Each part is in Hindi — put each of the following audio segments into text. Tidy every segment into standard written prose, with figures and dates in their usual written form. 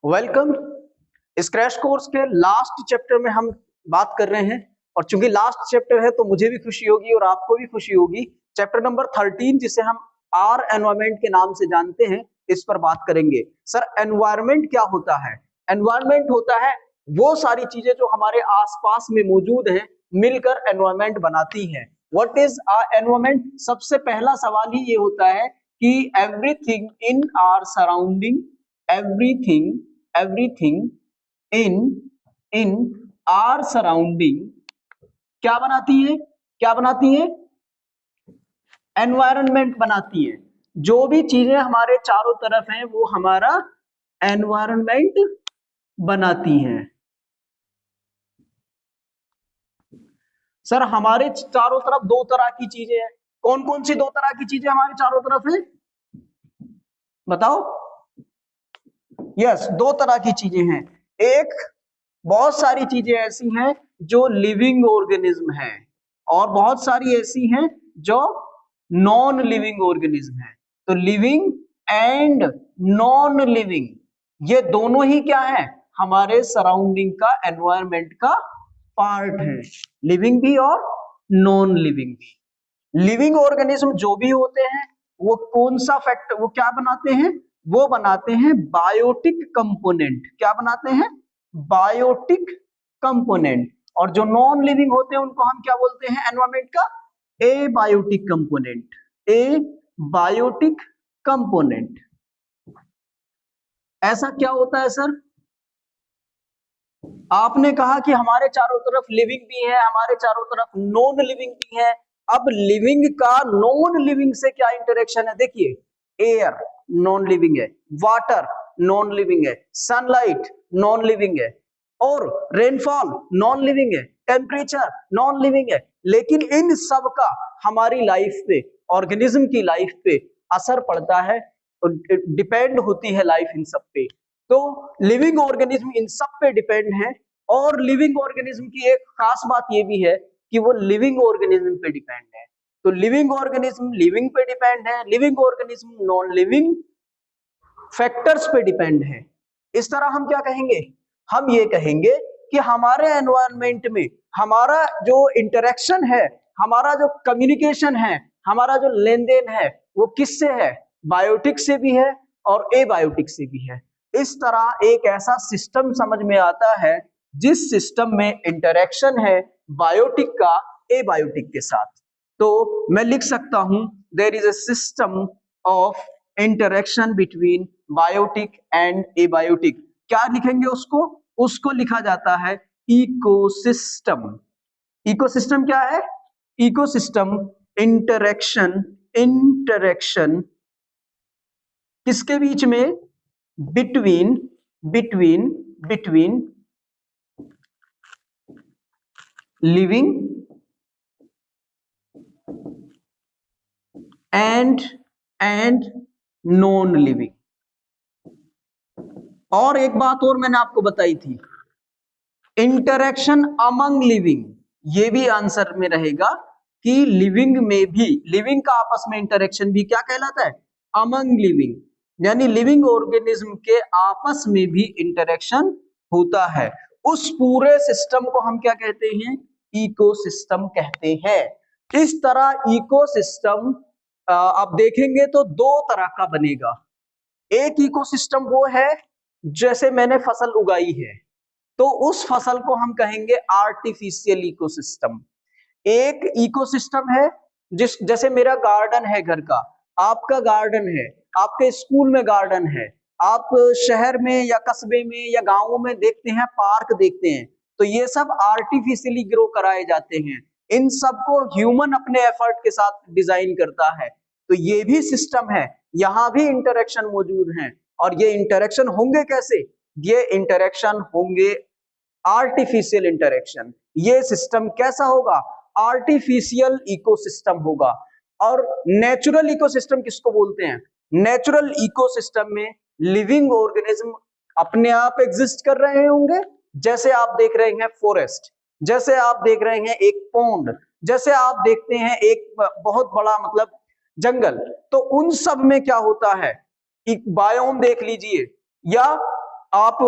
वेलकम। इस क्रैश कोर्स के लास्ट चैप्टर में हम बात कर रहे हैं और चूंकि लास्ट चैप्टर है तो मुझे भी खुशी होगी और आपको भी खुशी होगी। चैप्टर नंबर 13 जिसे हम आर एनवायरमेंट के नाम से जानते हैं, इस पर बात करेंगे। सर, एनवायरमेंट क्या होता है? एनवायरमेंट होता है वो सारी चीजें जो हमारे आसपास में मौजूद हैं, मिलकर एनवायरमेंट बनाती हैं। What is environment? सबसे पहला सवाल ही ये होता है कि everything in our surrounding, everything in our surrounding क्या बनाती है? एनवायरनमेंट बनाती है। जो भी चीजें हमारे चारों तरफ हैं वो हमारा एनवायरनमेंट बनाती हैं। सर, हमारे चारों तरफ दो तरह की चीजें हैं। कौन कौन सी दो तरह की चीजें हमारे चारों तरफ हैं? बताओ। यस, दो तरह की चीजें हैं। एक, बहुत सारी चीजें ऐसी हैं जो लिविंग ऑर्गेनिज्म हैं और बहुत सारी ऐसी हैं जो नॉन लिविंग ऑर्गेनिज्म हैं। तो लिविंग एंड नॉन लिविंग, ये दोनों ही क्या है? हमारे सराउंडिंग का, एनवायरनमेंट का पार्ट है। लिविंग भी और नॉन लिविंग भी। लिविंग ऑर्गेनिज्म जो भी होते हैं वो कौन सा फैक्टर, वो क्या बनाते हैं? वो बनाते हैं बायोटिक कंपोनेंट। क्या बनाते हैं? Biotic component. और जो नॉन लिविंग होते हैं उनको हम क्या बोलते हैं एनवायरनमेंट का? Abiotic component. Abiotic component. ऐसा क्या होता है सर? आपने कहा कि हमारे चारों तरफ लिविंग भी है, हमारे चारों तरफ नॉन लिविंग भी है। अब लिविंग का नॉन लिविंग से क्या इंटरेक्शन है? देखिए, एयर नॉन लिविंग है, वाटर नॉन लिविंग है, सनलाइट नॉन लिविंग है, और रेनफॉल नॉन लिविंग है, टेम्परेचर नॉन लिविंग है। लेकिन इन सब का हमारी लाइफ पे, ऑर्गेनिज्म की लाइफ पे असर पड़ता है, डिपेंड होती है लाइफ इन सब पे। तो लिविंग ऑर्गेनिज्म इन सब पे डिपेंड है। और लिविंग ऑर्गेनिज्म की एक खास बात ये भी है कि वो लिविंग ऑर्गेनिज्म पे डिपेंड है। तो लिविंग ऑर्गेनिज्म लिविंग पे डिपेंड है, living organism non living factors पे डिपेंड है। इस तरह हम क्या कहेंगे? हम ये कहेंगे कि हमारे एनवायरनमेंट में हमारा जो इंटरेक्शन है, हमारा जो कम्युनिकेशन है, हमारा जो लेन देन है, वो किससे है? बायोटिक से भी है और एबायोटिक से भी है। इस तरह एक ऐसा सिस्टम समझ में आता है जिस सिस्टम में इंटरेक्शन है बायोटिक का एबायोटिक के साथ। तो मैं लिख सकता हूं there is a system of interaction between biotic and abiotic. क्या लिखेंगे उसको? उसको लिखा जाता है इकोसिस्टम। इकोसिस्टम क्या है? इकोसिस्टम इंटरेक्शन किसके बीच में? Between living and non living. और एक बात और मैंने आपको बताई थी, इंटरेक्शन अमंग लिविंग। ये भी आंसर में रहेगा कि लिविंग में भी, लिविंग का आपस में इंटरेक्शन भी क्या कहलाता है? Among living. यानी लिविंग ऑर्गेनिज्म के आपस में भी इंटरेक्शन होता है। उस पूरे सिस्टम को हम क्या कहते हैं? इकोसिस्टम कहते हैं। इस तरह इकोसिस्टम आप देखेंगे तो दो तरह का बनेगा। एक इकोसिस्टम वो है जैसे मैंने फसल उगाई है तो उस फसल को हम कहेंगे आर्टिफिशियल इकोसिस्टम। एक इकोसिस्टम है जैसे मेरा गार्डन है घर का, आपका गार्डन है, आपके स्कूल में गार्डन है, आप शहर में या कस्बे में या गांवों में देखते हैं पार्क देखते हैं, तो ये सब आर्टिफिशियली ग्रो कराए जाते हैं। इन सब को ह्यूमन अपने एफर्ट के साथ डिजाइन करता है। तो ये भी सिस्टम है, यहाँ भी इंटरेक्शन मौजूद है। और ये इंटरेक्शन होंगे कैसे? ये इंटरेक्शन होंगे आर्टिफिशियल इंटरेक्शन। ये सिस्टम कैसा होगा? आर्टिफिशियल इकोसिस्टम होगा। और नेचुरल इकोसिस्टम किसको बोलते हैं? नेचुरल इकोसिस्टम में लिविंग ऑर्गेनिज्म अपने आप एग्जिस्ट कर रहे होंगे, जैसे आप देख रहे हैं फॉरेस्ट, जैसे आप देख रहे हैं एक पॉन्ड, जैसे आप देखते हैं एक बहुत बड़ा मतलब जंगल। तो उन सब में क्या होता है? एक बायोम देख लीजिए, या आप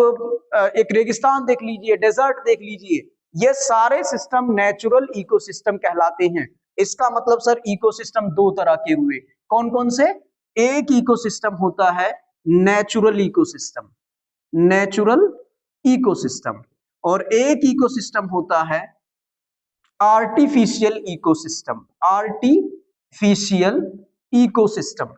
एक रेगिस्तान देख लीजिए, डेजर्ट देख लीजिए, ये सारे सिस्टम नेचुरल इकोसिस्टम कहलाते हैं। इसका मतलब सर इकोसिस्टम दो तरह के हुए, कौन कौन से? एक इकोसिस्टम होता है नेचुरल इकोसिस्टम, नेचुरल इकोसिस्टम, और एक इकोसिस्टम होता है artificial ecosystem, artificial ecosystem.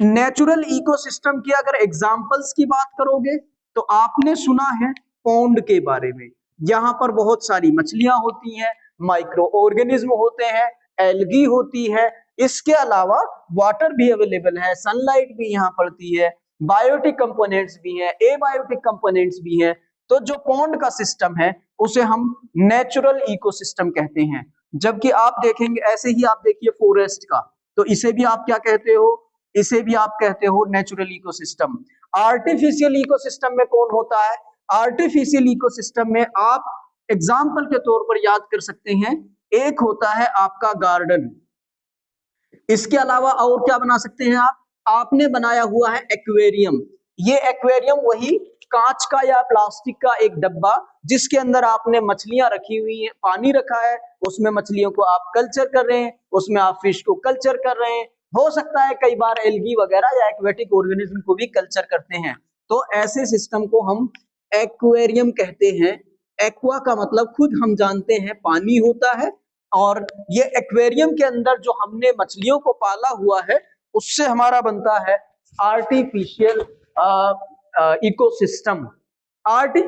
Natural ecosystem की अगर एग्जांपल्स की बात करोगे तो आपने सुना है पॉन्ड के बारे में, यहाँ पर बहुत सारी मछलियां होती हैं, माइक्रो ऑर्गेनिज्म होते हैं, एल्गी होती है, इसके अलावा वाटर भी अवेलेबल है, सनलाइट भी यहाँ पड़ती है, बायोटिक कंपोनेंट्स भी हैं, एबायोटिक कंपोनेंट्स भी हैं। तो जो पॉन्ड का सिस्टम है उसे हम नेचुरल इकोसिस्टम कहते हैं। जबकि आप देखेंगे, ऐसे ही आप देखिए फॉरेस्ट का, तो इसे भी आप क्या कहते हो? इसे भी आप कहते हो नेचुरल इकोसिस्टम। आर्टिफिशियल इकोसिस्टम में कौन होता है? आर्टिफिशियल इकोसिस्टम में आप एग्जाम्पल के तौर पर याद कर सकते हैं, एक होता है आपका गार्डन, इसके अलावा और क्या बना सकते हैं आप? आपने बनाया हुआ है एक्वेरियम। ये एक्वेरियम वही कांच का या प्लास्टिक का एक डब्बा जिसके अंदर आपने मछलियां रखी हुई है, पानी रखा है, उसमें मछलियों को आप कल्चर कर रहे हैं, उसमें आप फिश को कल्चर कर रहे हैं, हो सकता है कई बार एल्गी वगैरह या एक्वेटिक ऑर्गेनिज्म को भी कल्चर करते हैं। तो ऐसे सिस्टम को हम एक्वेरियम कहते हैं। एक्वा का मतलब खुद हम जानते हैं पानी होता है, और ये एक्वेरियम के अंदर जो हमने मछलियों को पाला हुआ है उससे हमारा बनता है आर्टिफिशियल इकोसिस्टम।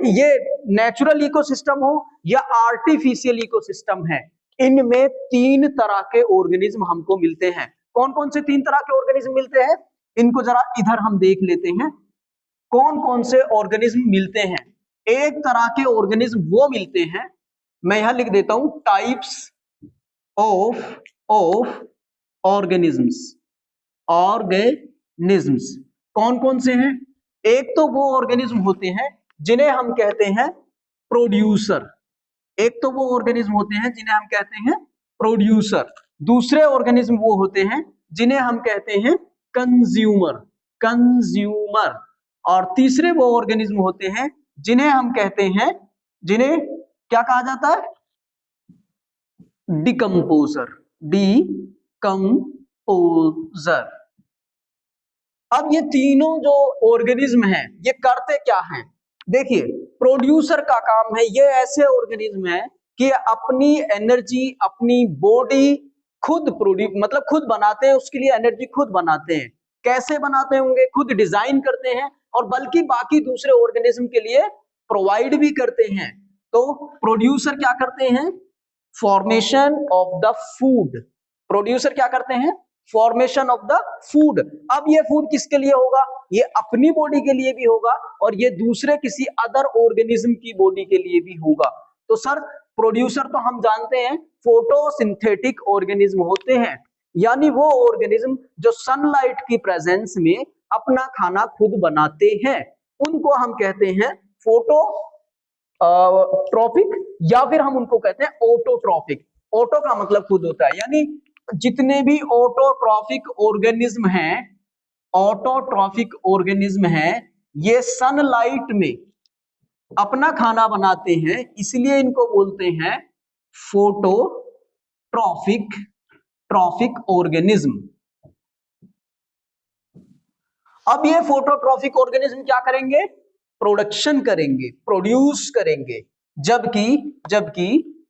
ये नेचुरल इकोसिस्टम हो या आर्टिफिशियल इकोसिस्टम है, इनमें तीन तरह के ऑर्गेनिज्म हमको मिलते हैं। कौन कौन से तीन तरह के ऑर्गेनिज्म मिलते हैं? इनको जरा इधर हम देख लेते हैं, कौन कौन से ऑर्गेनिज्म मिलते हैं। एक तरह के ऑर्गेनिज्म वो मिलते हैं, मैं यहां लिख देता हूं, टाइप्स ऑफ ऑर्गेनिज्म्स। ऑर्गेनिज्म्स कौन कौन से हैं? एक तो वो ऑर्गेनिज्म होते हैं जिन्हें हम कहते हैं प्रोड्यूसर, एक तो वो ऑर्गेनिज्म होते हैं जिन्हें हम कहते हैं प्रोड्यूसर। दूसरे ऑर्गेनिज्म वो होते हैं जिन्हें हम कहते हैं कंज्यूमर। और तीसरे वो ऑर्गेनिज्म होते हैं जिन्हें हम कहते हैं, जिन्हें क्या कहा जाता है? डिकम्पोजर। अब ये तीनों जो ऑर्गेनिज्म हैं ये करते क्या हैं? देखिए, प्रोड्यूसर का काम है, ये ऐसे ऑर्गेनिज्म है कि अपनी एनर्जी, अपनी बॉडी खुद मतलब खुद बनाते हैं, उसके लिए एनर्जी खुद बनाते हैं। कैसे बनाते होंगे? खुद डिजाइन करते हैं, और बल्कि बाकी दूसरे ऑर्गेनिज्म के लिए प्रोवाइड भी करते हैं। तो प्रोड्यूसर क्या करते हैं? Formation of the food. Producer क्या करते हैं? Formation of the food. अब ये फूड किसके लिए होगा? ये अपनी बॉडी के लिए भी होगा, और ये दूसरे किसी अदर ऑर्गेनिज्म की बॉडी के लिए भी होगा। तो सर प्रोड्यूसर तो हम जानते हैं फोटोसिंथेटिक ऑर्गेनिज्म होते हैं, यानी वो ऑर्गेनिज्म जो सनलाइट की प्रेजेंस में अपना खाना खुद बनाते हैं, उनको हम कहते हैं फोटो ट्रॉपिक, या फिर हम उनको कहते हैं ऑटोट्रॉपिक। ऑटो का मतलब खुद होता है, यानी जितने भी ऑटोट्रॉपिक ऑर्गेनिज्म हैं, ये सनलाइट में अपना खाना बनाते हैं, इसलिए इनको बोलते हैं फोटोट्रॉपिक ऑर्गेनिज्म। अब ये फोटोट्रॉपिक ऑर्गेनिज्म क्या करेंगे? प्रोडक्शन करेंगे, प्रोड्यूस करेंगे। जबकि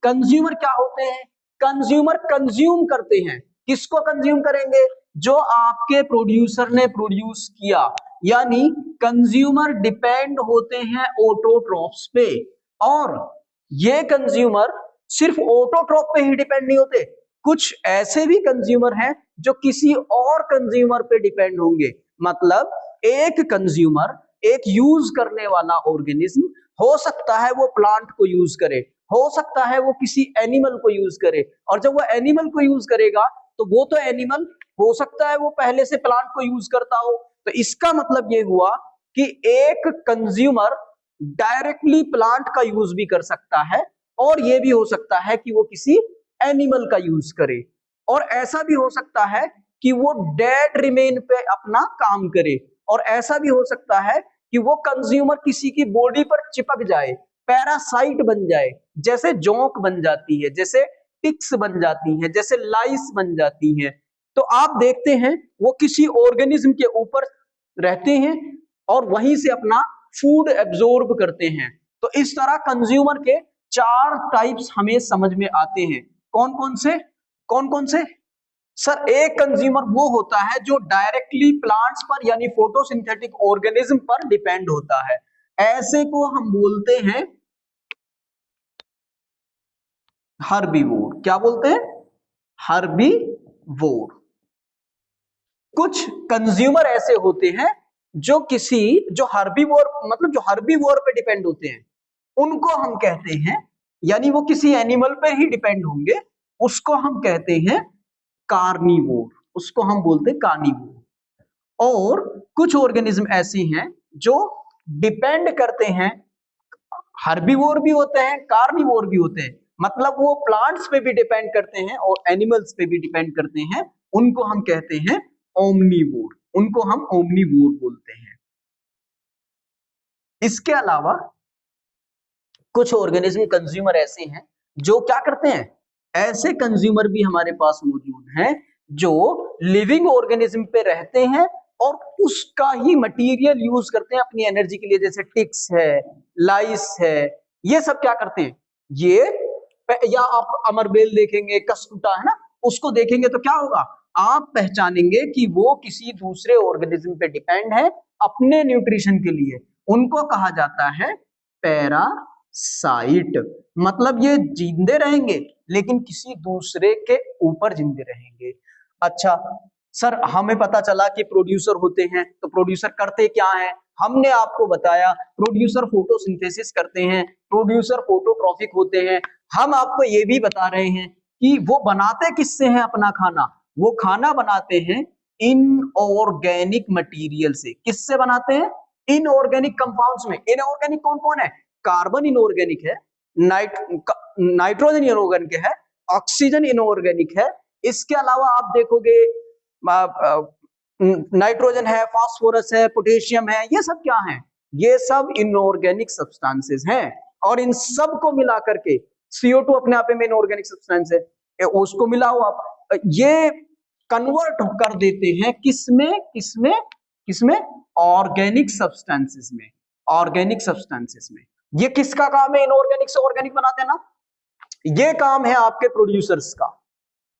कंज्यूमर क्या होते हैं? कंज्यूमर कंज्यूम करते हैं। किसको कंज्यूम करेंगे? जो आपके प्रोड्यूसर ने प्रोड्यूस किया, यानी कंज्यूमर डिपेंड होते हैं ऑटोट्रॉप्स पे। और ये कंज्यूमर सिर्फ ऑटोट्रॉप पे ही डिपेंड नहीं होते, कुछ ऐसे भी कंज्यूमर हैं जो किसी और कंज्यूमर पे डिपेंड होंगे। मतलब एक कंज्यूमर, एक यूज करने वाला ऑर्गेनिज्म, हो सकता है वो प्लांट को यूज करे, हो सकता है वो किसी एनिमल को यूज करे, और जब वो एनिमल को यूज करेगा तो वो तो एनिमल हो सकता है वो पहले से प्लांट को यूज करता हो। तो इसका मतलब ये हुआ कि एक कंज्यूमर डायरेक्टली प्लांट का यूज भी कर सकता है, और ये भी हो सकता है कि वो किसी एनिमल का यूज करे, और ऐसा भी हो सकता है कि वो डेड रिमेन पे अपना काम करे, और ऐसा भी हो सकता है कि वो कंज्यूमर किसी की बॉडी पर चिपक जाए, पैरासाइट बन जाए, जैसे जोंक बन जाती है, जैसे टिक्स बन जाती हैं, जैसे लाइस बन जाती हैं। तो आप देखते हैं वो किसी ऑर्गेनिज्म के ऊपर रहते हैं और वहीं से अपना फूड एब्जॉर्ब करते हैं। तो इस तरह कंज्यूमर के 4 टाइप्स हमें समझ में आते हैं। कौन कौन से? कौन कौन से? सर, एक कंज्यूमर वो होता है जो डायरेक्टली प्लांट्स पर यानी फोटोसिंथेटिक ऑर्गेनिज्म पर डिपेंड होता है। ऐसे को हम बोलते हैं हर्बीवोर। क्या बोलते हैं? हर्बीवोर। कुछ कंज्यूमर ऐसे होते हैं जो हर्बीवोर मतलब जो हर्बीवोर पे डिपेंड होते हैं, उनको हम कहते हैं, यानी वो किसी एनिमल पे ही डिपेंड होंगे, उसको हम कहते हैं कार्निवोर। उसको हम बोलते हैं कार्निवोर। और कुछ ऑर्गेनिज्म ऐसे हैं जो डिपेंड करते हैं, हर्बीवोर भी होते हैं, कार्निवोर भी होते हैं, मतलब वो प्लांट्स पे भी डिपेंड करते हैं और एनिमल्स पे भी डिपेंड करते हैं। उनको हम कहते हैं ओमनीवोर। उनको हम ओमनीवोर बोलते हैं। इसके अलावा कुछ ऑर्गेनिज्म कंज्यूमर ऐसे हैं जो क्या करते हैं, ऐसे कंज्यूमर भी हमारे पास मौजूद हैं जो लिविंग ऑर्गेनिज्म पे रहते हैं और उसका ही मटेरियल यूज करते हैं अपनी एनर्जी के लिए, जैसे टिक्स है, लाइस है, ये सब क्या करते हैं ये। या आप अमरबेल देखेंगे, कस्कुटा है ना, उसको देखेंगे तो क्या होगा, आप पहचानेंगे कि वो किसी दूसरे ऑर्गेनिज्म पे डिपेंड है अपने न्यूट्रिशन के लिए। उनको कहा जाता है पैरासाइट। मतलब ये जिंदे रहेंगे लेकिन किसी दूसरे के ऊपर जिंदे रहेंगे। अच्छा सर, हमें पता चला कि प्रोड्यूसर होते हैं, तो प्रोड्यूसर करते क्या हैं? हमने आपको बताया प्रोड्यूसर फोटोसिंथेसिस करते हैं, प्रोड्यूसर फोटोट्रॉफिक होते हैं। हम आपको ये भी बता रहे हैं कि वो बनाते किससे हैं अपना खाना? वो खाना बनाते हैं इनऑर्गेनिक मटेरियल से। किससे बनाते हैं? इनऑर्गेनिक कंपाउंड्स में। इनऑर्गेनिक कौन कौन है? कार्बन इनऑर्गेनिक है, नाइट्रोजन इनऑर्गेनिक है, ऑक्सीजन इनऑर्गेनिक है। इसके अलावा आप देखोगे नाइट्रोजन है, फास्फोरस है, पोटेशियम है, ये सब क्या है? ये सब इनऑर्गेनिक सब्सटेंसेस हैं। और इन सब को मिला करके CO2 अपने आप में इनऑर्गेनिक सब्सटेंस है, उसको मिलाओ आप, ये कन्वर्ट कर देते हैं किसमें किसमें किसमें? ऑर्गेनिक सब्सटेंसेस में। ऑर्गेनिक सब्सटेंसेस में। ये किसका काम है इनऑर्गेनिक से ऑर्गेनिक बना देना? ये काम है आपके प्रोड्यूसर्स का।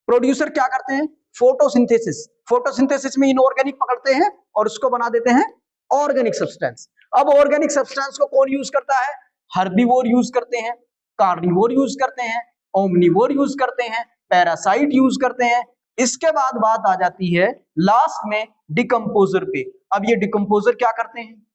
प्रोड्यूसर क्या करते हैं? फोटोसिंथेसिस। फोटोसिंथेसिस में इनऑर्गेनिक पकड़ते हैं और उसको बना देते हैं ऑर्गेनिक सब्सटेंस। अब ऑर्गेनिक सब्सटेंस को कौन यूज करता है? हर्बीवोर यूज करते हैं, कार्निवोर यूज करते हैं, ओमनीवोर यूज करते हैं, पैरासाइट यूज करते हैं। इसके बाद बात आ जाती है लास्ट में डिकम्पोजर पे। अब ये डिकम्पोजर क्या करते हैं?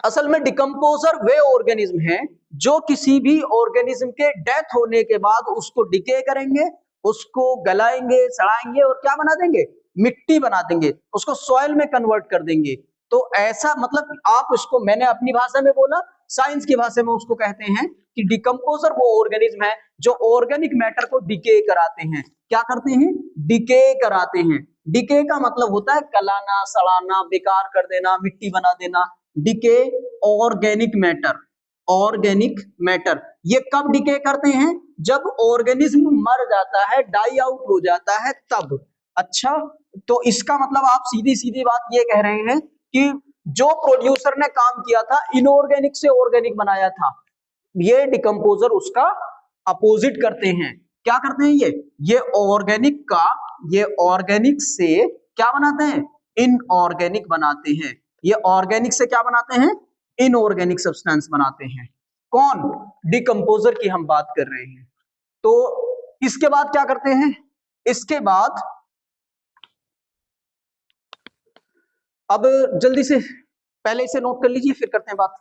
असल में डिकम्पोजर वे ऑर्गेनिज्म हैं जो किसी भी ऑर्गेनिज्म के डेथ होने के बाद उसको डिके करेंगे, उसको गलाएंगे, सड़ाएंगे और क्या बना देंगे? मिट्टी बना देंगे, उसको सॉइल में कन्वर्ट कर देंगे। तो ऐसा मतलब आप इसको, मैंने अपनी भाषा में बोला, साइंस की भाषा में उसको कहते हैं कि डिकम्पोजर वो ऑर्गेनिज्म है जो ऑर्गेनिक मैटर को डिके कराते हैं। क्या करते हैं? डिके कराते हैं। डिके का मतलब होता है गलाना, सड़ाना, बेकार कर देना, मिट्टी बना देना। Decay organic matter. Organic matter ये कब डिके करते हैं? जब ऑर्गेनिज्म मर जाता है, डाई आउट हो जाता है, तब। अच्छा, तो इसका मतलब आप सीधी सीधी बात ये कह रहे हैं कि जो प्रोड्यूसर ने काम किया था, इनऑर्गेनिक से ऑर्गेनिक बनाया था, ये डिकम्पोजर उसका अपोजिट करते हैं। क्या करते हैं ये ऑर्गेनिक का, ये ऑर्गेनिक से क्या बनाते हैं? इनऑर्गेनिक बनाते हैं। ये ऑर्गेनिक से क्या बनाते हैं? इनऑर्गेनिक सब्सटेंस बनाते हैं। कौन? डिकम्पोजर की हम बात कर रहे हैं। तो इसके बाद क्या करते हैं? इसके बाद अब जल्दी से पहले इसे नोट कर लीजिए, फिर करते हैं बात।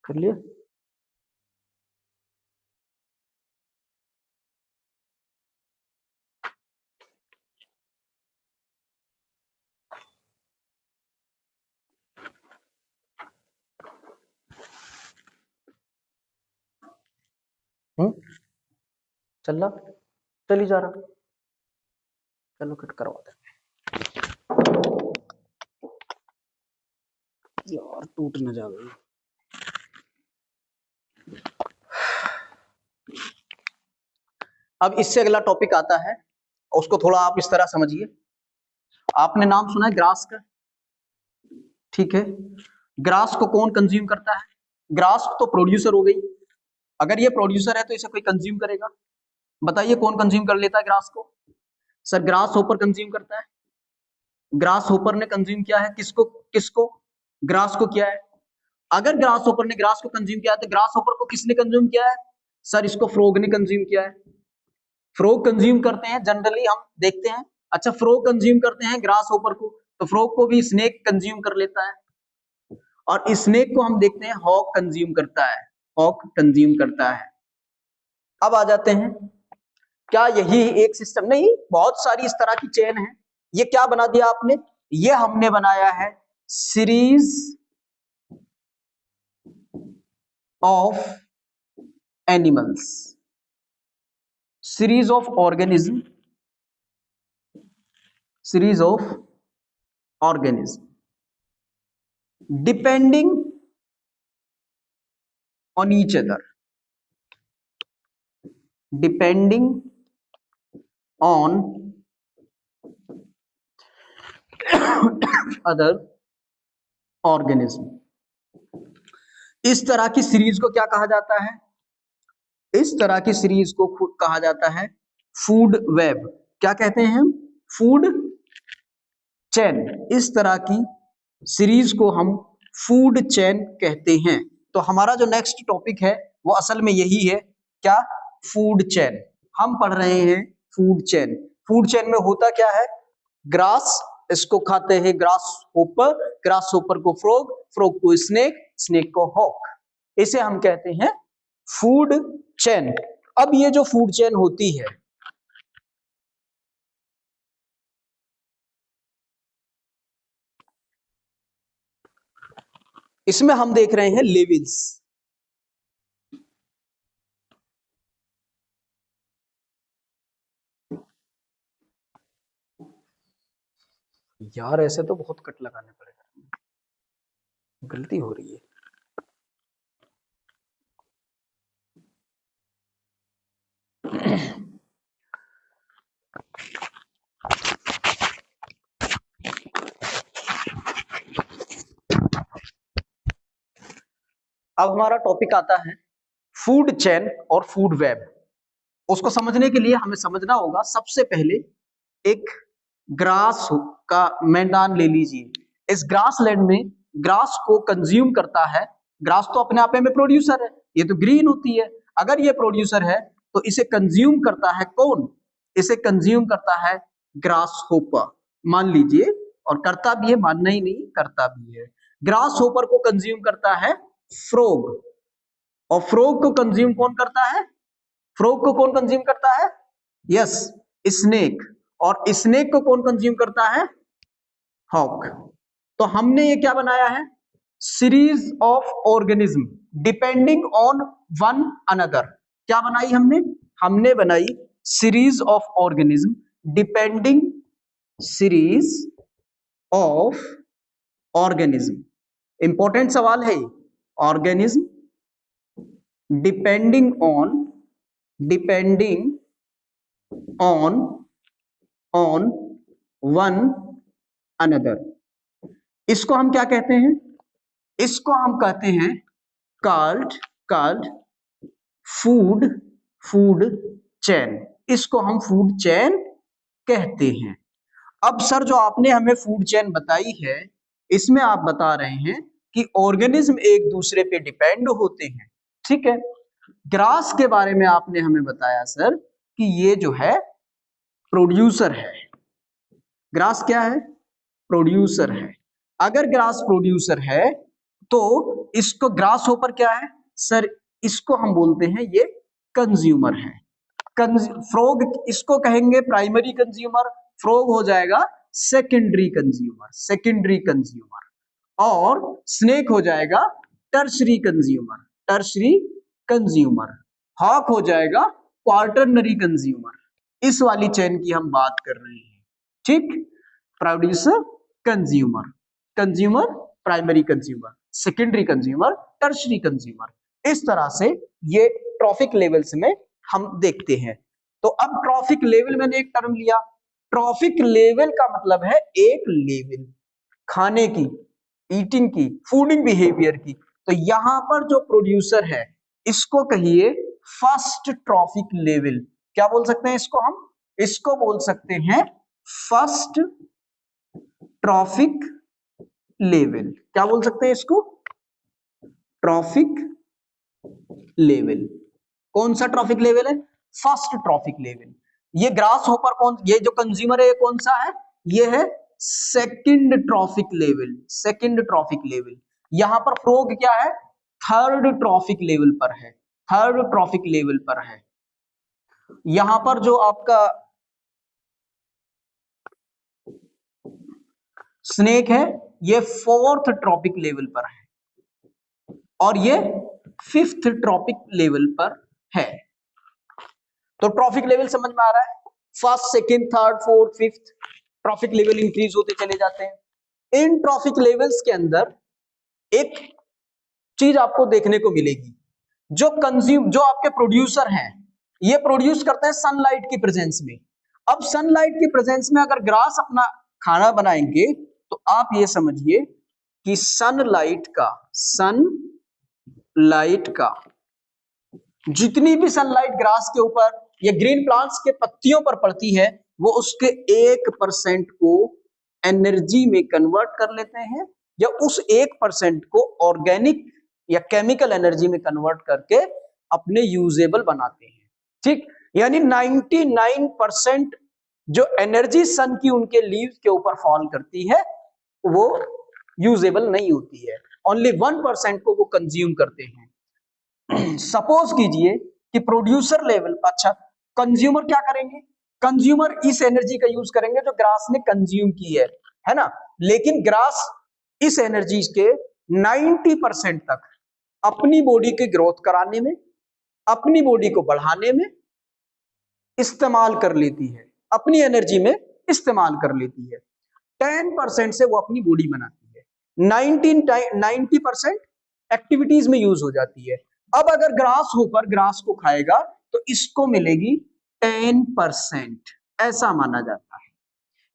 कर लिया? चल रहा, चल ही जा रहा, चलो कट करवाते हैं। टूट न जावे। अब इससे अगला टॉपिक आता है, उसको थोड़ा आप इस तरह समझिए। आपने नाम सुना है ग्रास का, ठीक है। ग्रास को कौन कंज्यूम करता है? ग्रास तो प्रोड्यूसर हो गई। अगर ये प्रोड्यूसर है तो इसे कोई कंज्यूम करेगा। बताइए कौन कंज्यूम कर लेता है ग्रास को? सर ग्रास होपर कंज्यूम करता है। ग्रास होपर ने कंज्यूम किया है किसको? किसको? ग्रास को किया है। अगर ग्रास होपर ने ग्रास को कंज्यूम किया है तो ग्रास होपर को किसने कंज्यूम किया है? सर इसको फ्रॉग ने कंज्यूम किया है। फ्रॉग कंज्यूम करते हैं जनरली, हम देखते हैं। अच्छा, फ्रॉग कंज्यूम करते हैं ग्रास होपर को, तो फ्रॉग को भी स्नेक कंज्यूम कर लेता है। और स्नेक को हम देखते हैं हॉक कंज्यूम करता है, हॉक कंज्यूम करता है। अब आ जाते हैं, क्या यही एक सिस्टम? नहीं, बहुत सारी इस तरह की चेन है। ये क्या बना दिया आपने? ये हमने बनाया है series of animals, series of organism, series of organism depending on each other, depending on other organism। इस तरह की सीरीज को क्या कहा जाता है? इस तरह की सीरीज को कहा जाता है फूड वेब। क्या कहते हैं हम? Food chain. इस तरह की सीरीज को हम फूड चेन कहते हैं। तो हमारा जो नेक्स्ट टॉपिक है वो असल में यही है, क्या? Food chain. हम पढ़ रहे हैं फूड चेन। फूड चेन में होता क्या है? ग्रास, इसको खाते हैं ग्रास होपर, ग्रास होपर को फ्रॉग, फ्रॉग को स्नेक, स्नेक को हॉक। इसे हम कहते हैं फूड चेन। अब ये जो फूड चेन होती है, इसमें हम देख रहे हैं लेवल्स। यार ऐसे तो बहुत कट लगाने पड़ेगा, गलती हो रही है। अब हमारा टॉपिक आता है फूड चेन और फूड वेब। उसको समझने के लिए हमें समझना होगा सबसे पहले एक ग्रास का मैदान ले लीजिए। इस ग्रास लैंड में ग्रास को कंज्यूम करता है, ग्रास तो अपने आप में प्रोड्यूसर है, ये तो ग्रीन होती है। अगर ये प्रोड्यूसर है तो इसे कंज्यूम करता है कौन? इसे कंज्यूम करता है ग्रास होपर, मान लीजिए। और करता भी है, मानना ही नहीं, करता भी है। ग्रास होपर को कंज्यूम करता है फ्रॉग, और फ्रॉग को कंज्यूम कौन करता है? फ्रॉग को कौन कंज्यूम करता है? Yes, snake. और स्नेक को कौन कंज्यूम करता है? हॉक। तो हमने ये क्या बनाया है? Series of organism depending on one another. क्या बनाई हमने? हमने बनाई series of organism depending, series of organism. Important सवाल है ये। Organism depending on one another. इसको हम क्या कहते हैं? इसको हम कहते हैं कॉल्ड फूड चेन। इसको हम फूड चेन कहते हैं। अब सर जो आपने हमें फूड चेन बताई है, इसमें आप बता रहे हैं कि ऑर्गेनिज्म एक दूसरे पे डिपेंड होते हैं, ठीक है। ग्रास के बारे में आपने हमें बताया सर कि ये जो है प्रोड्यूसर है। ग्रास क्या है? प्रोड्यूसर है। अगर ग्रास प्रोड्यूसर है तो इसको ग्रास होपर क्या है सर? इसको हम बोलते हैं ये कंज्यूमर है। फ्रॉग इसको कहेंगे प्राइमरी कंज्यूमर, फ्रॉग हो जाएगा सेकेंडरी कंज्यूमर, सेकेंडरी कंज्यूमर। और स्नेक हो जाएगा tertiary consumer, tertiary consumer. Hawk हो जाएगा क्वार्टरनरी कंज्यूमर। इस वाली चेन की हम बात कर रहे हैं, ठीक। Producer, consumer, consumer, primary consumer, secondary consumer, tertiary consumer. इस तरह से ये ट्रॉफिक लेवल्स में हम देखते हैं। तो अब ट्रॉफिक लेवल मैंने एक टर्म लिया, ट्रॉफिक लेवल का मतलब है एक लेवल खाने की, ईटिंग की, फूडिंग बिहेवियर की। तो यहां पर जो प्रोड्यूसर है इसको कहिए फर्स्ट ट्रॉफिक लेवल। क्या बोल सकते हैं इसको हम? इसको बोल सकते हैं फर्स्ट ट्रॉफिक लेवल। क्या बोल सकते हैं इसको? Trophic level. कौन सा ट्रॉफिक लेवल है? First trophic level. ये ग्रास होपर कौन, ये जो कंज्यूमर है ये कौन सा है? ये है second trophic level. Second trophic level. यहां पर फ्रॉग क्या है? थर्ड ट्रॉफिक लेवल पर है, थर्ड ट्रॉफिक लेवल पर है। यहां पर जो आपका स्नेक है ये फोर्थ ट्रॉपिक लेवल पर है और ये फिफ्थ ट्रॉपिक लेवल पर है। तो ट्रॉफिक लेवल समझ में आ रहा है? First, second, third, fourth, fifth trophic level increase होते चले जाते हैं। इन ट्रॉफिक लेवल्स के अंदर एक चीज आपको देखने को मिलेगी, जो आपके प्रोड्यूसर हैं ये प्रोड्यूस करते हैं सनलाइट की प्रेजेंस में। अब सनलाइट की प्रेजेंस में अगर ग्रास अपना खाना बनाएंगे तो आप ये समझिए कि सनलाइट का जितनी भी सनलाइट ग्रास के ऊपर या ग्रीन प्लांट्स के पत्तियों पर पड़ती है वो उसके 1% को एनर्जी में कन्वर्ट कर लेते हैं या उस 1% को ऑर्गेनिक या केमिकल एनर्जी में कन्वर्ट करके अपने यूजेबल बनाते हैं। ठीक, यानी 99% जो एनर्जी सन की उनके लीव्स के ऊपर फॉल करती है वो यूजेबल नहीं होती है, ओनली 1% को वो कंज्यूम करते हैं। सपोज कीजिए कि प्रोड्यूसर लेवल, अच्छा कंज्यूमर क्या करेंगे? कंज्यूमर इस एनर्जी का यूज करेंगे जो ग्रास ने कंज्यूम की है ना। लेकिन ग्रास इस एनर्जी के 90% तक अपनी बॉडी की ग्रोथ कराने में, अपनी बॉडी को बढ़ाने में इस्तेमाल कर लेती है, अपनी एनर्जी में इस्तेमाल कर लेती है। 10% से वो अपनी बॉडी बनाती है, 90% एक्टिविटीज में यूज हो जाती है। अब अगर ग्रास होकर ग्रास को खाएगा तो इसको मिलेगी 10%, ऐसा माना जाता है।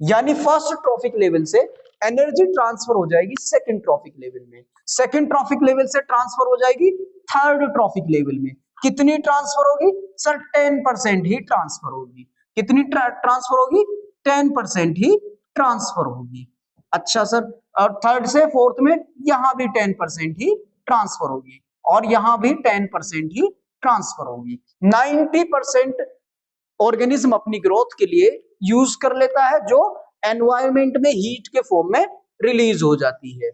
यानी फर्स्ट ट्रॉफिक लेवल से एनर्जी ट्रांसफर हो जाएगी सेकंड ट्रॉफिक लेवल में, सेकंड ट्रॉफिक लेवल से ट्रांसफर हो जाएगी थर्ड ट्रॉफिक लेवल में। कितनी ट्रांसफर होगी सर? 10% ही ट्रांसफर होगी। कितनी ट्रांसफर होगी? 10% ही ट्रांसफर होगी। अच्छा सर, और थर्ड से फोर्थ में यहां भी 10% ही ट्रांसफर होगी और यहां भी 10% ही ट्रांसफर होगी। 90% ऑर्गेनिज्म अपनी ग्रोथ के लिए यूज कर लेता है जो एनवायरमेंट में हीट के फॉर्म में रिलीज हो जाती है।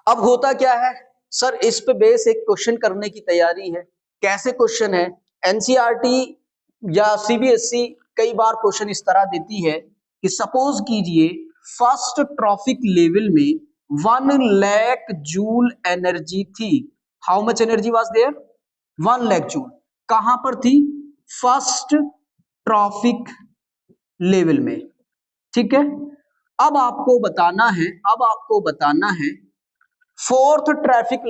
अब होता क्या है सर, इस पे बेस एक क्वेश्चन करने की तैयारी है। कैसे क्वेश्चन है? एनसीईआरटी या सीबीएसई कई बार क्वेश्चन इस तरह देती है कि सपोज कीजिए फर्स्ट ट्रॉफिक लेवल में 1 लाख जूल एनर्जी थी। How much energy was there? 1 lakh joule. कहां पर थी? फर्स्ट ट्रॉफिक लेवल में। ठीक है, अब आपको बताना है फोर्थ ट्रॉफिक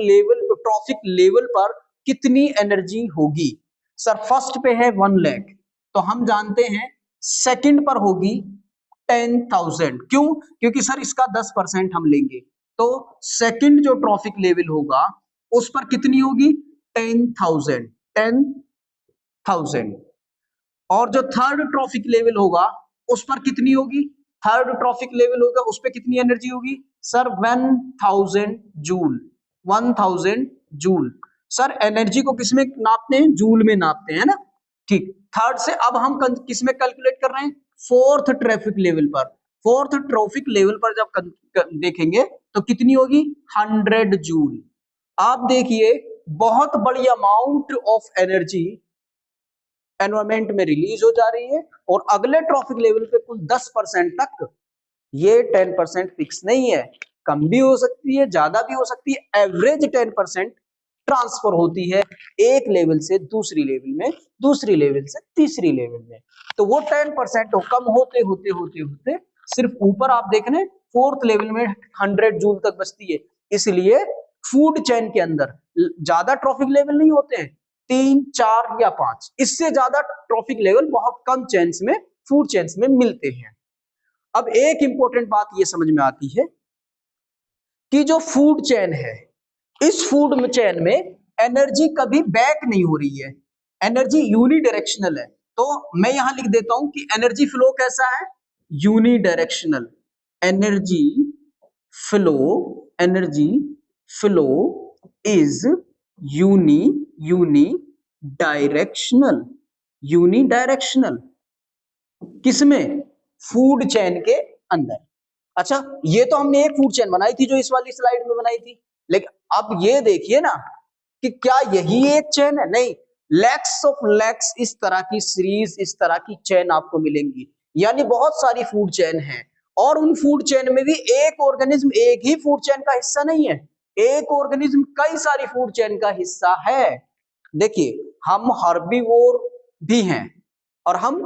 लेवल पर कितनी एनर्जी होगी। सर फर्स्ट पे है 1 लाख, तो हम जानते हैं सेकंड पर होगी 10,000। क्यों? क्योंकि सर इसका 10% हम लेंगे, तो सेकंड जो ट्रॉफिक लेवल होगा उस पर कितनी होगी? 10,000। और जो थर्ड ट्रॉफिक लेवल होगा उस पर कितनी होगी? थर्ड ट्रॉफिक लेवल होगा उस पर कितनी एनर्जी होगी? Sir 1000 joule. 1000 joule. Sir energy को किसमें नापते हैं? जूल में नापते हैं ना। ठीक, थर्ड से अब हम किसमें कैलकुलेट कर रहे हैं? फोर्थ ट्रैफिक लेवल पर। फोर्थ ट्रॉफिक लेवल पर जब देखेंगे तो कितनी होगी? 100 जूल। आप देखिए बहुत बड़ी अमाउंट ऑफ एनर्जी एनवायरमेंट में रिलीज हो जा रही है और अगले ट्रॉफिक लेवल पे कुल 10% तक। ये 10% फिक्स नहीं है, कम भी हो सकती है, ज्यादा भी हो सकती है। एवरेज 10% ट्रांसफर होती है एक लेवल से दूसरी लेवल में, दूसरी लेवल से तीसरी लेवल में। तो वो 10% कम होते होते होते होते सिर्फ ऊपर आप देख रहे हैं फोर्थ लेवल में 100 जूल तक बचती है। इसलिए फूड चेन के अंदर ज्यादा ट्रॉफिक लेवल नहीं होते हैं, 3, 4 या 5, इससे ज्यादा ट्रॉफिक लेवल बहुत कम चेन्स में, फूड चेन्स में मिलते हैं। अब एक इंपॉर्टेंट बात ये समझ में आती है कि जो फूड चेन है, इस फूड चेन में एनर्जी कभी बैक नहीं हो रही है, एनर्जी यूनिडायरेक्शनल है। तो मैं यहां लिख देता हूं कि एनर्जी फ्लो कैसा है, unidirectional. Energy flow is unidirectional. किसमें, फूड चेन के अंदर। अच्छा, ये तो हमने एक फूड चेन बनाई थी जो इस वाली स्लाइड में बनाई थी, लेकिन अब ये देखिए ना कि क्या यही एक चेन है, नहीं, लैक्स ऑफ लैक्स इस तरह की सीरीज, इस तरह की चेन आपको मिलेंगी, यानी बहुत सारी फूड चेन है। और उन फूड चेन में भी एक ऑर्गेनिज्म एक ही फूड चेन का हिस्सा नहीं है, एक ऑर्गेनिज्म कई सारी फूड चेन का हिस्सा है। देखिए, हम हर्बीवोर भी हैं और हम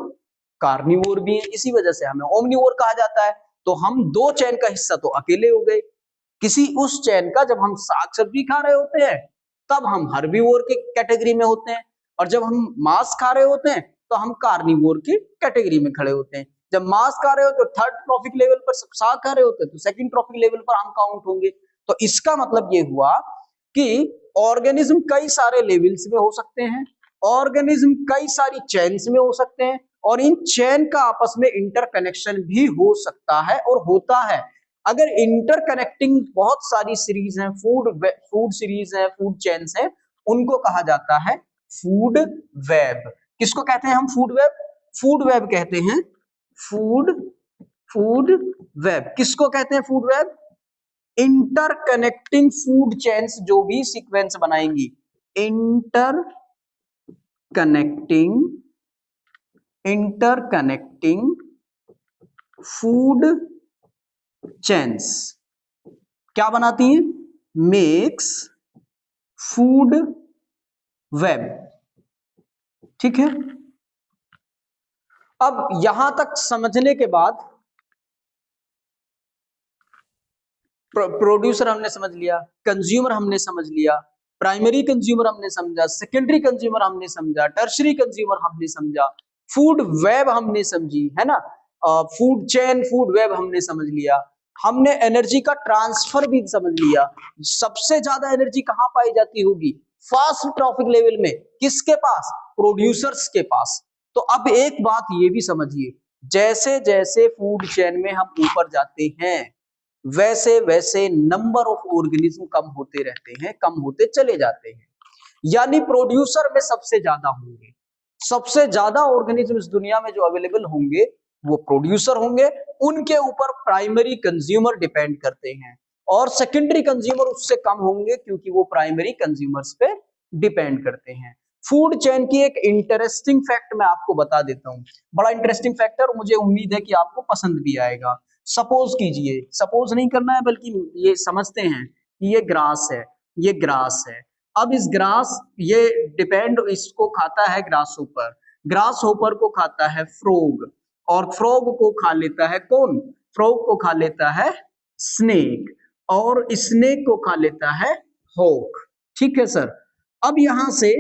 कार्निवोर भी हैं, इसी वजह से हमें ओमनिवोर कहा जाता है। तो हम दो चेन का हिस्सा तो अकेले हो गए, किसी उस चेन का जब हम साग सब्जी खा रहे होते हैं तब हम हर्बीवोर के कैटेगरी में होते हैं, और जब हम मांस खा रहे होते हैं तो हम कार्निवोर की कैटेगरी में खड़े होते हैं। जब मांस खा रहे हो तो थर्ड ट्रॉफिक लेवल पर, साग खा रहे होते हैं तो सेकंड ट्रॉफिक लेवल पर हम काउंट होंगे। तो इसका मतलब ये हुआ कि ऑर्गेनिज्म कई सारे लेवल्स में हो सकते हैं, ऑर्गेनिज्म कई सारी चेन्स में हो सकते हैं, और इन चेन का आपस में इंटरकनेक्शन भी हो सकता है और होता है। अगर इंटरकनेक्टिंग बहुत सारी सीरीज हैं, फूड सीरीज है, फूड चेन्स है, उनको कहा जाता है फूड वेब। किसको कहते हैं हम, फूड वेब? फूड वेब कहते हैं, फूड वेब। किसको कहते हैं food web? Interconnecting food chains जो भी सीक्वेंस बनाएंगी, इंटरकनेक्टिंग फूड चेन्स क्या बनाती हैं? Makes food web. ठीक है, अब यहां तक समझने के बाद प्रोड्यूसर हमने समझ लिया, कंज्यूमर हमने समझ लिया, प्राइमरी कंज्यूमर हमने समझा, सेकेंडरी कंज्यूमर हमने समझा, टर्शरी कंज्यूमर हमने समझा, फूड वेब हमने समझी, है ना, फूड चेन, फूड वेब हमने समझ लिया, हमने एनर्जी का ट्रांसफर भी समझ लिया। सबसे ज्यादा एनर्जी कहां पाई जाती होगी? फास्ट ट्रॉफिक लेवल में। किसके पास? प्रोड्यूसर्स के पास। तो अब एक बात ये भी समझिए, जैसे जैसे फूड चेन में हम ऊपर जाते हैं वैसे वैसे नंबर ऑफ ऑर्गेनिज्म कम होते रहते हैं, कम होते चले जाते हैं, यानी प्रोड्यूसर में सबसे ज्यादा होंगे। सबसे ज्यादा ऑर्गेनिज्म इस दुनिया में जो अवेलेबल होंगे वो प्रोड्यूसर होंगे, उनके ऊपर प्राइमरी कंज्यूमर डिपेंड करते हैं, और सेकेंडरी कंज्यूमर उससे कम होंगे क्योंकि वो प्राइमरी कंज्यूमर्स पे डिपेंड करते हैं। फूड चेन की एक इंटरेस्टिंग फैक्ट मैं आपको बता देता हूं, बड़ा इंटरेस्टिंग फैक्ट, और मुझे उम्मीद है कि आपको पसंद भी आएगा। सपोज कीजिए, सपोज नहीं करना है बल्कि ये समझते हैं कि ये ग्रास है, ये ग्रास है। अब इस ग्रास, ये डिपेंड इसको खाता है ग्रास होपर, ग्रास होपर को खाता है फ्रॉग, और फ्रॉग को खा लेता है कौन? फ्रॉग को खा लेता है स्नेक, और स्नेक को खा लेता है हॉक। ठीक है सर, अब यहां से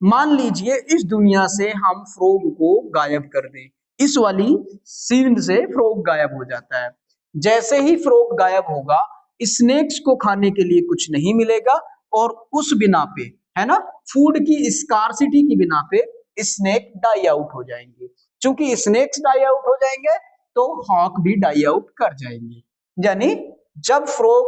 मान लीजिए इस दुनिया से हम फ्रॉग को गायब कर दें, इस वाली सीन से फ्रॉग गायब हो जाता है। जैसे ही फ्रॉग गायब होगा, स्नेक्स को खाने के लिए कुछ नहीं मिलेगा, और उस बिना पे, है ना, फूड की स्कार्सिटी की बिना पे स्नेक डाई आउट हो जाएंगे। चूंकि स्नेक्स डाई आउट हो जाएंगे तो हॉक भी डाई आउट कर जाएंगे। यानी जब फ्रॉग,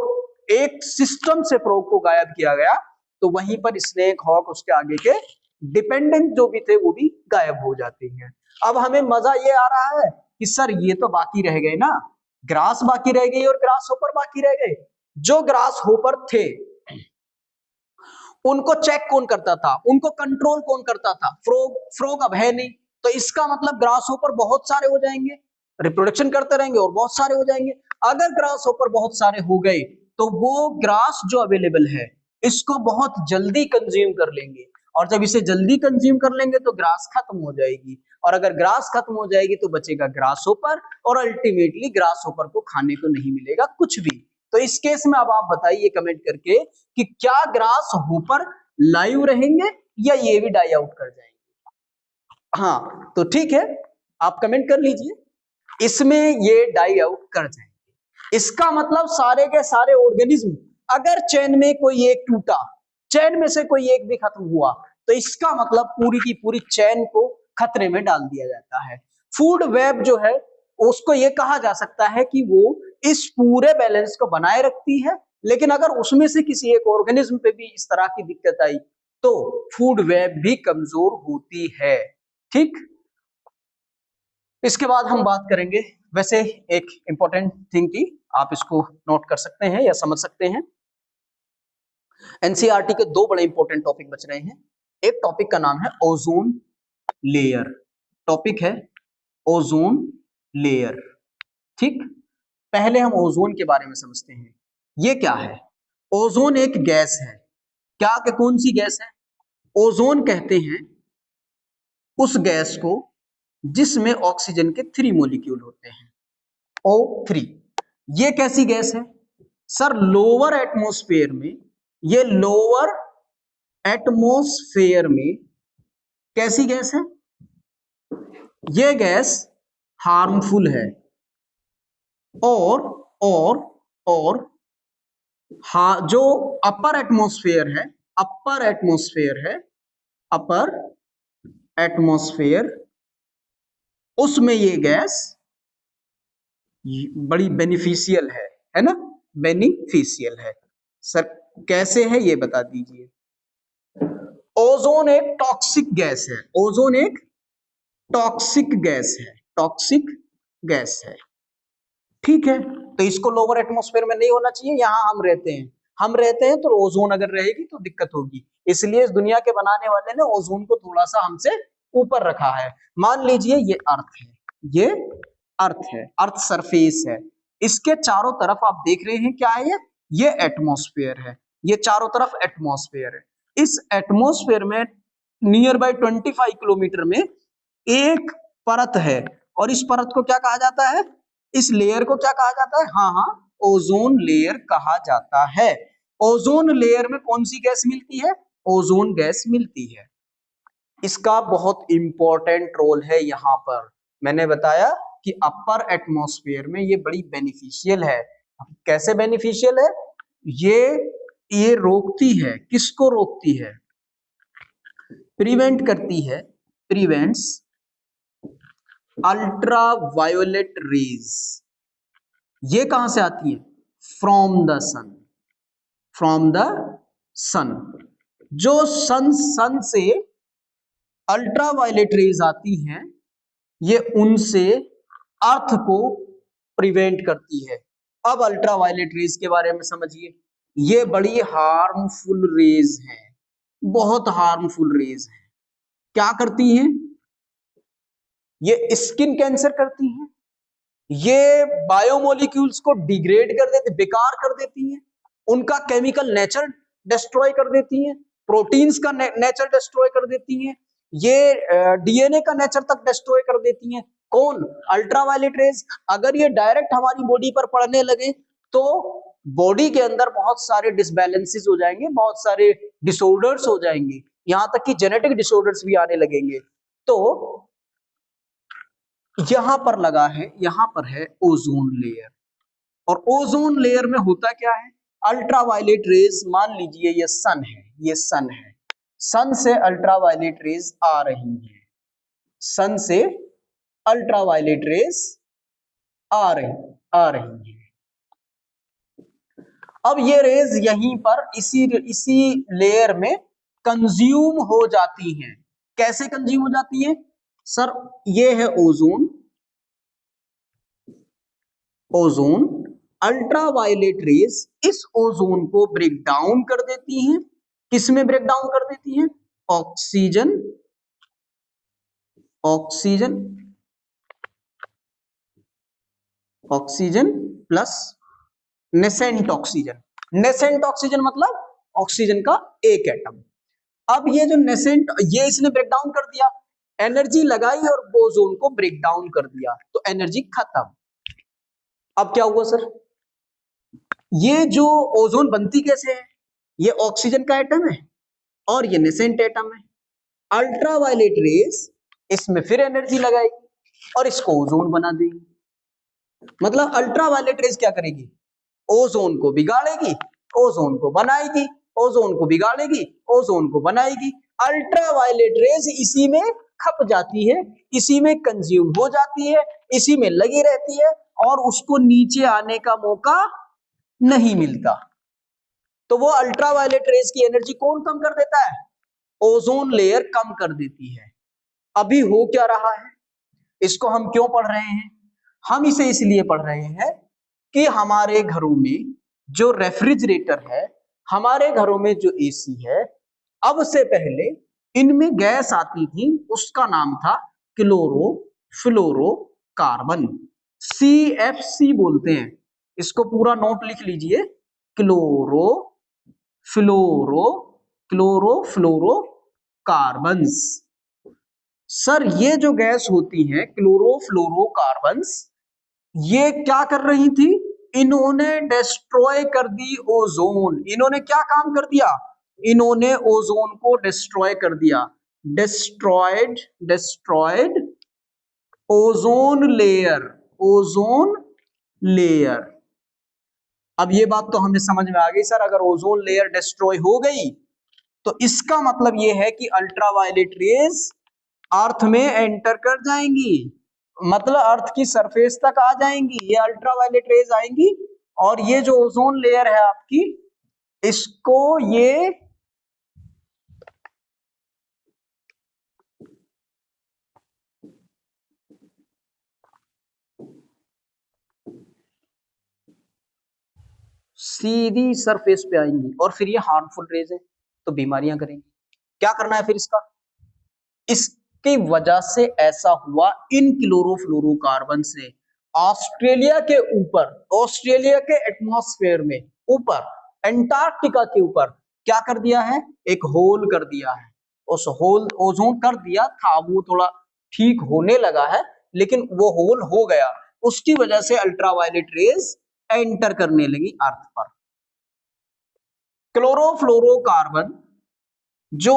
एक सिस्टम से फ्रॉग को गायब किया गया तो वहीं पर स्नेक, हॉक, उसके आगे के डिपेंडेंट जो भी थे वो भी गायब हो जाते हैं। अब हमें मजा ये आ रहा है कि सर ये तो बाकी रह गए ना, ग्रास बाकी रह गई और ग्रास होपर बाकी रह गए। जो ग्रास होपर थे उनको चेक कौन करता था, उनको कंट्रोल कौन करता था? फ्रॉग। फ्रॉग अब है नहीं, तो इसका मतलब ग्रास होपर बहुत सारे हो जाएंगे, रिप्रोडक्शन करते रहेंगे और बहुत सारे हो जाएंगे। अगर ग्रास होपर बहुत सारे हो गए तो वो ग्रास जो अवेलेबल है इसको बहुत जल्दी कंज्यूम कर लेंगे, और जब इसे जल्दी कंज्यूम कर लेंगे तो ग्रास खत्म हो जाएगी, और अगर ग्रास खत्म हो जाएगी तो बचेगा ग्रास होपर, और अल्टीमेटली ग्रास होपर को खाने को नहीं मिलेगा कुछ भी। तो इस केस में अब आप बताइए कमेंट करके कि क्या ग्रास होपर लाइव रहेंगे या ये भी डाई आउट कर जाएंगे। हाँ तो ठीक है, आप कमेंट कर लीजिए, इसमें ये डाई आउट कर जाएंगे। इसका मतलब सारे के सारे ऑर्गेनिज्म, अगर चेन में कोई एक टूटा, चेन में से कोई एक भी खत्म हुआ, तो इसका मतलब पूरी की पूरी चेन को खतरे में डाल दिया जाता है। फूड वेब जो है उसको ये कहा जा सकता है कि वो इस पूरे बैलेंस को बनाए रखती है, लेकिन अगर उसमें से किसी एक ऑर्गेनिज्म पे भी इस तरह की दिक्कत आई तो फूड वेब भी कमजोर होती है। ठीक, इसके बाद हम बात करेंगे, वैसे एक इंपॉर्टेंट थिंग की आप इसको नोट कर सकते हैं या समझ सकते हैं। एनसीईआरटी के दो बड़े इंपॉर्टेंट टॉपिक बच रहे हैं। एक टॉपिक का नाम है ओजोन लेयर, टॉपिक है ओजोन लेयर। ठीक, पहले हम ओजोन के बारे में समझते हैं, ये क्या है। ओजोन एक गैस है, क्या कि कौन सी गैस है, ओजोन कहते हैं उस गैस को जिसमें ऑक्सीजन के 3 मॉलिक्यूल होते हैं, O3। ये कैसी गैस है सर, लोअर एटमॉस्फेयर में, ये लोअर एटमॉस्फेयर में कैसी गैस है, ये गैस हार्मफुल है। और जो अपर एटमॉस्फेयर है, अपर एटमॉस्फेयर उसमें ये गैस बड़ी बेनिफिशियल है ना, बेनिफिशियल है। सर कैसे है ये बता दीजिए। ओजोन एक टॉक्सिक गैस है, ओजोन एक टॉक्सिक गैस है, टॉक्सिक गैस है। ठीक है, तो इसको लोअर एटमॉस्फेयर में नहीं होना चाहिए, यहां हम रहते हैं तो ओजोन अगर रहेगी तो दिक्कत होगी, इसलिए इस दुनिया के बनाने वाले ने ओजोन को थोड़ा सा हमसे ऊपर रखा है। मान लीजिए ये अर्थ है, ये अर्थ है, अर्थ सरफेस है, इसके चारों तरफ आप देख रहे हैं क्या है, ये एटमॉस्फेयर है, ये चारों तरफ एटमॉस्फेयर है। इस एटमॉस्फेयर में नियर बाय 25 किलोमीटर में एक परत है, और इस परत को क्या कहा जाता है, इस लेयर को क्या कहा जाता है, हाँ ओजोन लेयर कहा जाता है। ओजोन लेयर में कौन सी गैस मिलती है, ओजोन गैस मिलती है। इसका बहुत इंपॉर्टेंट रोल है यहां पर, मैंने बताया कि अपर एटमॉस्फेयर में ये बड़ी बेनिफिशियल है। कैसे बेनिफिशियल है, ये रोकती है, किसको रोकती है, प्रिवेंट करती है, प्रिवेंट्स अल्ट्रा वायोलेट रेज। ये कहां से आती है, from the sun, from the sun. जो सन से अल्ट्रा वायलेट रेज आती हैं, ये उनसे अर्थ को प्रिवेंट करती है। अब अल्ट्रा वायलेट रेज के बारे में समझिए, ये बड़ी हार्मफुल रेज हैं, बहुत हार्मफुल रेज हैं। क्या करती हैं, ये स्किन कैंसर करती हैं, ये बायोमोलिक्यूल्स को डिग्रेड कर देती, बेकार कर देती हैं, उनका केमिकल नेचर डिस्ट्रॉय कर देती हैं, प्रोटीन्स का नेचर डिस्ट्रॉय कर देती हैं, ये डीएनए का नेचर तक डिस्ट्रॉय कर देती हैं। कौन, अल्ट्रावायलेट रेज। अगर ये डायरेक्ट हमारी बॉडी पर पड़ने लगे तो बॉडी के अंदर बहुत सारे डिसबैलेंसेस हो जाएंगे, बहुत सारे डिसऑर्डर्स हो जाएंगे, यहां तक कि जेनेटिक डिसऑर्डर्स भी आने लगेंगे। तो यहां पर लगा है, यहां पर है ओजोन लेयर, और ओजोन लेयर में होता क्या है, अल्ट्रावायलेट रेज, मान लीजिए ये सन है, ये सन है, सन से अल्ट्रावायलेट रेज आ रही है, सन से अल्ट्रावायलेट रेज आ रही है। अब ये रेज यहीं पर इसी लेयर में कंज्यूम हो जाती हैं। कैसे कंज्यूम हो जाती है सर, ये है ओजोन, ओजोन अल्ट्रावायलेट रेज इस ओजोन को ब्रेक डाउन कर देती हैं, किसमें ब्रेक डाउन कर देती हैं, oxygen, oxygen, oxygen plus nascent oxygen. Nascent oxygen मतलब ऑक्सीजन का एक एटम। अब ये जो नेसेंट, ये इसने ब्रेक डाउन कर दिया, एनर्जी लगाई और ओजोन को ब्रेक डाउन कर दिया, तो एनर्जी खत्म। अब क्या हुआ सर, ये जो ओजोन बनती कैसे है, ये ऑक्सीजन का एटम है और ये नेसेंट एटम है। अल्ट्रावायलेट रेज इसमें फिर एनर्जी लगाएगी और इसको ओजोन बना देगी। मतलब अल्ट्रावायलेट रेज क्या करेगी, ओजोन को बिगाड़ेगी, ओजोन को बनाएगी, ओजोन को बिगाड़ेगी, ओजोन को बनाएगी। अल्ट्रावायलेट रेज इसी में खप जाती है, इसी में कंज्यूम हो जाती है, इसी में लगी रहती है और उसको नीचे आने का मौका नहीं मिलता। तो वो अल्ट्रावायलेट रेज की एनर्जी कौन कम कर देता है, ओजोन लेयर कम कर देती है। अभी हो क्या रहा है, इसको हम क्यों पढ़ रहे हैं, हम इसे इसलिए पढ़ रहे हैं कि हमारे घरों में जो रेफ्रिजरेटर है, हमारे घरों में जो एसी है, अब से पहले इनमें गैस आती थी, उसका नाम था क्लोरोफ्लोरोकार्बन, CFC बोलते हैं। इसको पूरा नोट लिख लीजिए, क्लोरोफ्लोरोकार्बन्स। सर ये जो गैस होती है क्लोरोफ्लोरोकार्बन्स, ये क्या कर रही थी, इन्होंने डिस्ट्रॉय कर दी ओजोन। इन्होंने क्या काम कर दिया, इन्होंने ओजोन को डिस्ट्रॉय कर दिया। Destroyed ozone layer, ozone layer. अब ये बात तो हमें समझ में आ गई सर, अगर ओजोन लेयर डिस्ट्रॉय हो गई तो इसका मतलब ये है कि अल्ट्रावायलेट रेज अर्थ में एंटर कर जाएंगी, मतलब अर्थ की सरफेस तक आ जाएंगी, ये अल्ट्रावायलेट रेज आएंगी और ये जो ओजोन लेयर है आपकी, इसको ये सीधी सरफेस पे आएंगी और फिर ये हार्मफुल रेज है तो बीमारियां करेंगी। क्या करना है फिर इसका, इसकी वजह से ऐसा हुआ, इन क्लोरोफ्लोरोकार्बन से ऑस्ट्रेलिया के ऊपर, ऑस्ट्रेलिया के एटमॉस्फेयर में ऊपर, एंटार्क्टिका के ऊपर क्या कर दिया है, एक होल कर दिया है। उस होल, ओजोन कर दिया था, वो थोड़ा ठीक होने लगा है लेकिन वो होल हो गया, उसकी वजह से अल्ट्रावायलेट रेज एंटर करने लगी अर्थ पर। क्लोरोफ्लोरोकार्बन जो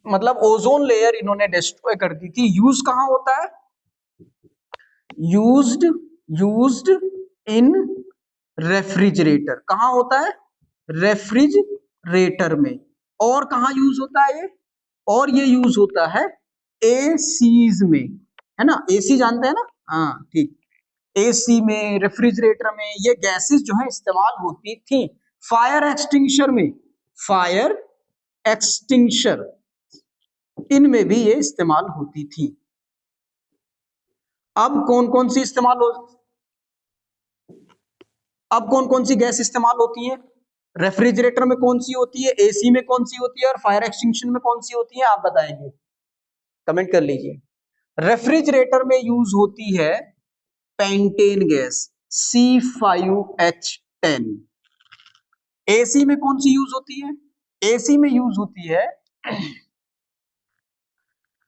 मतलब ओजोन लेयर इन्होंने डिस्ट्रॉय कर दी थी, यूज कहां होता है, यूज्ड इन रेफ्रिजरेटर। कहां होता है, रेफ्रिजरेटर में। और कहां यूज होता है ये, और ये यूज होता है एसीज में, है ना, एसी जानते हैं ना, हाँ ठीक, एसी में, रेफ्रिजरेटर में ये गैसेस जो है इस्तेमाल होती थी। फायर एक्सटिंग्विशर में, फायर एक्सटिंग्विशर, इनमें भी ये इस्तेमाल होती थी। अब कौन कौन सी इस्तेमाल हो, अब कौन कौन सी गैस इस्तेमाल होती है, रेफ्रिजरेटर में कौन सी होती है, एसी में कौन सी होती है और फायर एक्सटिंग्विशर में कौन सी होती है, आप बताएंगे, कमेंट कर लीजिए। रेफ्रिजरेटर में यूज होती है पेंटेन गैस C5H10। एसी में कौन सी यूज होती है, एसी में यूज होती है,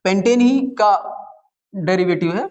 पेंटेन ही का डेरिवेटिव है।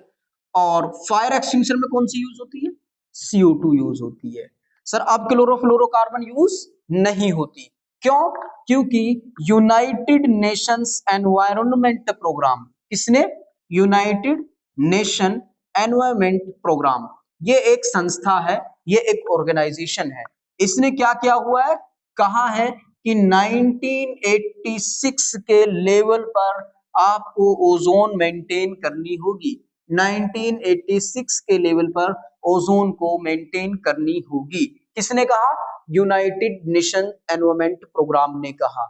और फायर एक्सटिंग्विशर में कौन सी यूज होती है, CO2 यूज होती है। सर अब क्लोरोफ्लोरोकार्बन यूज नहीं होती, क्यों, क्योंकि यूनाइटेड नेशंस एनवायरनमेंट प्रोग्राम, इसने यूनाइटेड नेशन एनवायरनमेंट प्रोग्राम, ये एक संस्था है, ये एक ऑर्गेनाइजेशन है, इसने क्या किया हुआ है, कहा है कि 1986 के लेवल पर आपको ओजोन मेंटेन करनी होगी, 1986 के लेवल पर ओजोन को मेंटेन करनी होगी। किसने कहा, यूनाइटेड नेशन एनवायरनमेंट प्रोग्राम ने कहा।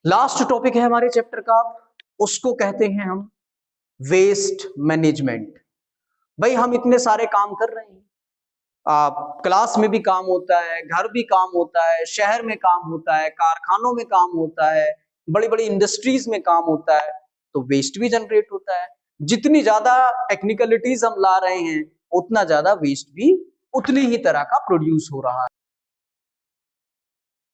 लास्ट टॉपिक है हमारे चैप्टर का, उसको कहते हैं हम वेस्ट मैनेजमेंट। भाई हम इतने सारे काम कर रहे हैं, क्लास में भी काम होता है, घर भी काम होता है, शहर में काम होता है, कारखानों में काम होता है, बड़ी बड़ी इंडस्ट्रीज में काम होता है, तो वेस्ट भी जनरेट होता है। जितनी ज्यादा टेक्निकलिटीज हम ला रहे हैं उतना ज्यादा वेस्ट भी उतनी ही तरह का प्रोड्यूस हो रहा है।